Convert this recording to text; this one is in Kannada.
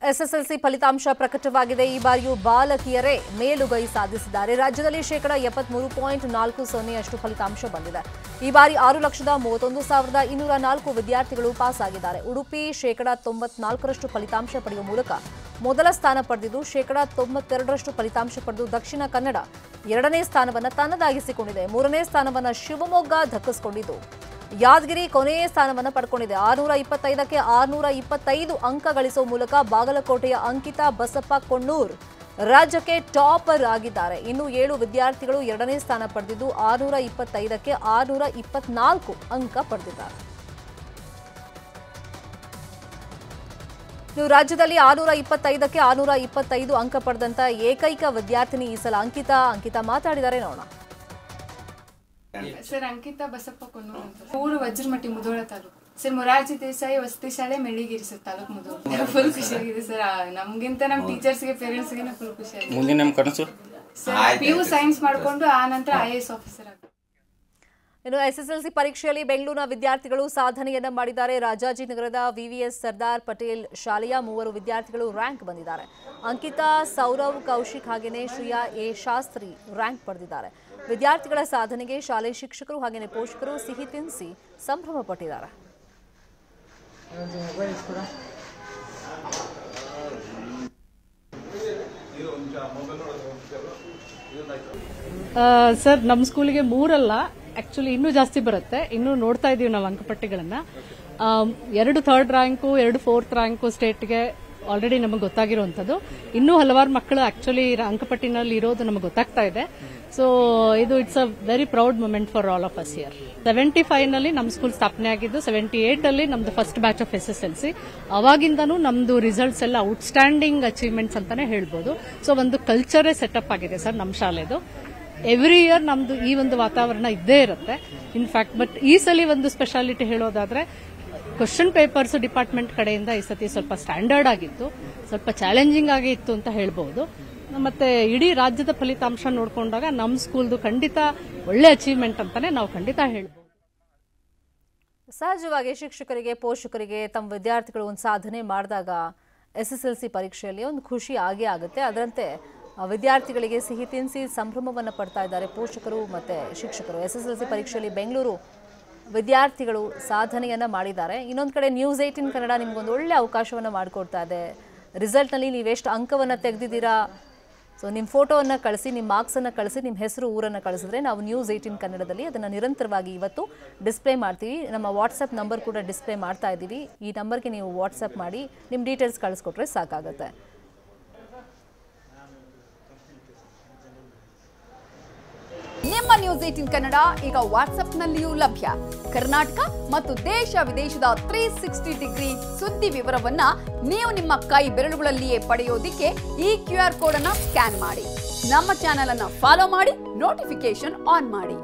ಎಸ್ಎಸ್ಎಲ್ಸಿ ಫಲಿತಾಂಶ ಪ್ರಕಟವಾಗಿದೆ. ಈ ಬಾರಿಯೂ ಬಾಲಕಿಯರೇ ಮೇಲುಗೈ ಸಾಧಿಸಿದ್ದಾರೆ. ರಾಜ್ಯದಲ್ಲಿ ಶೇಕಡ 73.40% ಫಲಿತಾಂಶ ಬಂದಿದೆ. ಈ ಬಾರಿ 6,31,204 ವಿದ್ಯಾರ್ಥಿಗಳು ಪಾಸ್ ಆಗಿದ್ದಾರೆ. ಉಡುಪಿ ಶೇಕಡ 94% ಫಲಿತಾಂಶ ಪಡೆಯುವ ಮೂಲಕ ಮೊದಲ ಸ್ಥಾನ ಪಡೆದಿದ್ದು, ಶೇಕಡ 92% ಫಲಿತಾಂಶ ಪಡೆದು ದಕ್ಷಿಣ ಕನ್ನಡ 2ನೇ ಸ್ಥಾನವನ್ನು ತನ್ನದಾಗಿಸಿಕೊಂಡಿದೆ. 3ನೇ ಸ್ಥಾನವನ್ನು ಶಿವಮೊಗ್ಗ ದಕ್ಕಿಸಿಕೊಂಡಿದ್ದು, ಯಾದಗಿರಿ ಕೊನೆಯ ಸ್ಥಾನವನ್ನು ಪಡ್ಕೊಂಡಿದೆ. 625ಕ್ಕೆ 625 ಅಂಕ ಗಳಿಸುವ ಮೂಲಕ ಬಾಗಲಕೋಟೆಯ ಅಂಕಿತಾ ಬಸಪ್ಪ ಕೊಣ್ಣೂರ್ ರಾಜ್ಯಕ್ಕೆ ಟಾಪರ್ ಆಗಿದ್ದಾರೆ. ಇನ್ನು 7 ವಿದ್ಯಾರ್ಥಿಗಳು 2ನೇ ಸ್ಥಾನ ಪಡೆದಿದ್ದು 625ಕ್ಕೆ 624 ಅಂಕ ಪಡೆದಿದ್ದಾರೆ. ಇನ್ನು ರಾಜ್ಯದಲ್ಲಿ 625ಕ್ಕೆ 625 ಅಂಕ ಪಡೆದಂತ ಏಕೈಕ ವಿದ್ಯಾರ್ಥಿನಿ ಈ ಸಲ ಅಂಕಿತಾ ಮಾತಾಡಿದ್ದಾರೆ, ನೋಡೋಣ. ಸರ್, ಅಂಕಿತಾ ಬಸಪ್ಪ ಕೊಣ್ಣೂರು ಅಂತ, ಊರು ವಜ್ರಮಟ್ಟಿ, ಮುಧೋಳ ತಾಲೂಕು. ಸರ್, ಮೊರಾರ್ಜಿ ದೇಸಾಯಿ ವಸತಿ ಶಾಲೆ ಮೆಳ್ಳಿಗಿರಿ ಸರ್, ತಾಲೂಕು ಮುಧೋಳ. ಫುಲ್ ಖುಷಿಯಾಗಿದೆ ಸರ್, ನಮ್ಗಿಂತ ನಮ್ಮ ಟೀಚರ್ಸ್ಗೆ ಪೇರೆಂಟ್ಸ್ಗೆ ಫುಲ್ ಖುಷಿಯಾಗಿದೆ. ಮುಂದಿನ ನಮ್ಮ ಕನಸು ಸರ್, PU ಸೈನ್ಸ್ ಮಾಡ್ಕೊಂಡು ಆ ನಂತರ IAS ಆಫೀಸರ್ ಆಗ. ಇನ್ನು ಎಸ್ಎಸ್ಎಲ್ಸಿ ಪರೀಕ್ಷೆಯಲ್ಲಿ ಬೆಂಗಳೂರಿನ ವಿದ್ಯಾರ್ಥಿಗಳು ಸಾಧನೆಯನ್ನ ಮಾಡಿದ್ದಾರೆ. ರಾಜಾಜಿನಗರದ VVS ಸರ್ದಾರ್ ಪಟೇಲ್ ಶಾಲೆಯ 3 ವಿದ್ಯಾರ್ಥಿಗಳು ರ್ಯಾಂಕ್ ಬಂದಿದ್ದಾರೆ. ಅಂಕಿತಾ, ಸೌರವ್, ಕೌಶಿಕ್ ಹಾಗೆಯೇ ಶ್ರೀಯಾ A ಶಾಸ್ತ್ರಿ ರ್ಯಾಂಕ್ ಪಡೆದಿದ್ದಾರೆ. ವಿದ್ಯಾರ್ಥಿಗಳ ಸಾಧನೆಗೆ ಶಾಲೆ ಶಿಕ್ಷಕರು ಹಾಗೆಯೇ ಪೋಷಕರು ಸಿಹಿ ತಿನ್ನಿಸಿ ಸಂಭ್ರಮ ಪಟ್ಟಿದ್ದಾರೆ. ಸರ್, ನಮ್ಮ ಸ್ಕೂಲಿಗೆ 3 ಅಲ್ಲ, ಆಕ್ಚುಲಿ ಇನ್ನೂ ಜಾಸ್ತಿ ಬರುತ್ತೆ. ಇನ್ನೂ ನೋಡ್ತಾ ಇದೀವಿ ನಾವು ಅಂಕಪಟ್ಟಿಗಳನ್ನ. 2 ಥರ್ಡ್ ರ್ಯಾಂಕು, 2 ಫೋರ್ತ್ ರ್ಯಾಂಕು ಸ್ಟೇಟ್ಗೆ ಆಲ್ರೆಡಿ ನಮಗೆ ಗೊತ್ತಾಗಿರುವಂಥದ್ದು. ಇನ್ನೂ ಹಲವಾರು ಮಕ್ಕಳು ಆಕ್ಚುಲಿ ಅಂಕಪಟ್ಟಿನಲ್ಲಿ ಇರೋದು ನಮಗೆ ಗೊತ್ತಾಗ್ತಾ ಇದೆ. ಸೊ ಇದು it's a very proud moment for all of us here. 75 ನಲ್ಲಿ ನಮ್ಮ ಸ್ಕೂಲ್ ಸ್ಥಾಪನೆ ಆಗಿದ್ದು, 78 ಅಲ್ಲಿ ನಮ್ದು ಫಸ್ಟ್ ಬ್ಯಾಚ್ ಆಫ್ SSLC. ಅವಾಗಿಂದನೂ ನಮ್ದು ರಿಸಲ್ಟ್ಸ್ ಎಲ್ಲ ಔಟ್ಸ್ಟ್ಯಾಂಡಿಂಗ್ ಅಚೀವ್ಮೆಂಟ್ಸ್ ಅಂತಾನೆ ಹೇಳ್ಬೋದು. ಸೊ ಒಂದು ಕಲ್ಚರೇ ಸೆಟಪ್ ಆಗಿದೆ ಸರ್ ನಮ್ಮ ಶಾಲೆದು. ಎವ್ರಿ ಇಯರ್ ನಮ್ದು ಈ ಒಂದು ವಾತಾವರಣ ಇದ್ದೇ ಇರುತ್ತೆ. ಇನ್ಫ್ಯಾಕ್ಟ್ ಬಟ್ ಈ ಸಲ ಒಂದು ಸ್ಪೆಷಾಲಿಟಿ ಹೇಳೋದಾದ್ರೆ, ಕ್ವಶನ್ ಪೇಪರ್ಸ್ ಡಿಪಾರ್ಟ್ಮೆಂಟ್ ಕಡೆಯಿಂದ ಈ ಸತಿ ಸ್ವಲ್ಪ ಸ್ಟ್ಯಾಂಡರ್ಡ್ ಆಗಿತ್ತು, ಸ್ವಲ್ಪ ಚಾಲೆಂಜಿಂಗ್ ಆಗಿ ಇತ್ತು ಅಂತ ಹೇಳ್ಬಹುದು. ಮತ್ತೆ ಇಡೀ ರಾಜ್ಯದ ಫಲಿತಾಂಶ ನೋಡಿಕೊಂಡಾಗ ನಮ್ಮ ಸ್ಕೂಲ್ದು ಖಂಡಿತ ಒಳ್ಳೆ ಅಚೀವ್ಮೆಂಟ್ ಅಂತಾನೆ ನಾವು ಖಂಡಿತ ಹೇಳ್ಬೋದು. ಸಹಜವಾಗಿ ಶಿಕ್ಷಕರಿಗೆ, ಪೋಷಕರಿಗೆ ತಮ್ಮ ವಿದ್ಯಾರ್ಥಿಗಳು ಒಂದು ಸಾಧನೆ ಮಾಡಿದಾಗ SSLC ಪರೀಕ್ಷೆಯಲ್ಲಿ ಒಂದು ಖುಷಿ ಆಗೇ ಆಗುತ್ತೆ. ಅದರಂತೆ ವಿದ್ಯಾರ್ಥಿಗಳಿಗೆ ಸಿಹಿ ತಿನ್ನಿಸಿ ಸಂಭ್ರಮವನ್ನು ಪಡ್ತಾ ಇದ್ದಾರೆ ಪೋಷಕರು ಮತ್ತು ಶಿಕ್ಷಕರು. SSLC ಪರೀಕ್ಷೆಯಲ್ಲಿ ಬೆಂಗಳೂರು ವಿದ್ಯಾರ್ಥಿಗಳು ಸಾಧನೆಯನ್ನ ಮಾಡಿದ್ದಾರೆ. ಇನ್ನೊಂದು ಕಡೆ ನ್ಯೂಸ್ 18 ಕನ್ನಡ ನಿಮ್ಗೊಂದು ಒಳ್ಳೆ ಅವಕಾಶವನ್ನು ಮಾಡಿಕೊಡ್ತಾ ಇದೆ. ರಿಸಲ್ಟ್ನಲ್ಲಿ ನೀವೆಷ್ಟು ಅಂಕವನ್ನು ತೆಗೆದಿದ್ದೀರಾ, ಸೊ ನಿಮ್ಮ ಫೋಟೋವನ್ನು ಕಳಿಸಿ, ನಿಮ್ಮ ಮಾರ್ಕ್ಸನ್ನು ಕಳಿಸಿ, ನಿಮ್ಮ ಹೆಸರು, ಊರನ್ನು ಕಳಿಸಿದ್ರೆ ನಾವು ನ್ಯೂಸ್ 18 ಕನ್ನಡದಲ್ಲಿ ಅದನ್ನು ನಿರಂತರವಾಗಿ ಇವತ್ತು ಡಿಸ್ಪ್ಲೇ ಮಾಡ್ತೀವಿ. ನಮ್ಮ ವಾಟ್ಸಪ್ ನಂಬರ್ ಕೂಡ ಡಿಸ್ಪ್ಲೇ ಮಾಡ್ತಾ ಇದ್ದೀವಿ. ಈ ನಂಬರ್ಗೆ ನೀವು ವಾಟ್ಸಪ್ ಮಾಡಿ ನಿಮ್ಮ ಡೀಟೇಲ್ಸ್ ಕಳಿಸ್ಕೊಟ್ರೆ ಸಾಕಾಗುತ್ತೆ. ನಿಮ್ಮ ನ್ಯೂಸ್ 18 ಕನ್ನಡ ಈಗ ವಾಟ್ಸ್ಆಪ್ನಲ್ಲಿಯೂ ಲಭ್ಯ. ಕರ್ನಾಟಕ ಮತ್ತು ದೇಶ ವಿದೇಶದ 360 ಡಿಗ್ರಿ ಸುದ್ದಿ ವಿವರವನ್ನ ನೀವು ನಿಮ್ಮ ಕೈ ಬೆರಳುಗಳಲ್ಲಿಯೇ ಪಡೆಯೋದಿಕ್ಕೆ ಈ QR ಕೋಡ್ ಅನ್ನು ಸ್ಕ್ಯಾನ್ ಮಾಡಿ. ನಮ್ಮ ಚಾನೆಲ್ ಅನ್ನು ಫಾಲೋ ಮಾಡಿ, ನೋಟಿಫಿಕೇಶನ್ ಆನ್ ಮಾಡಿ.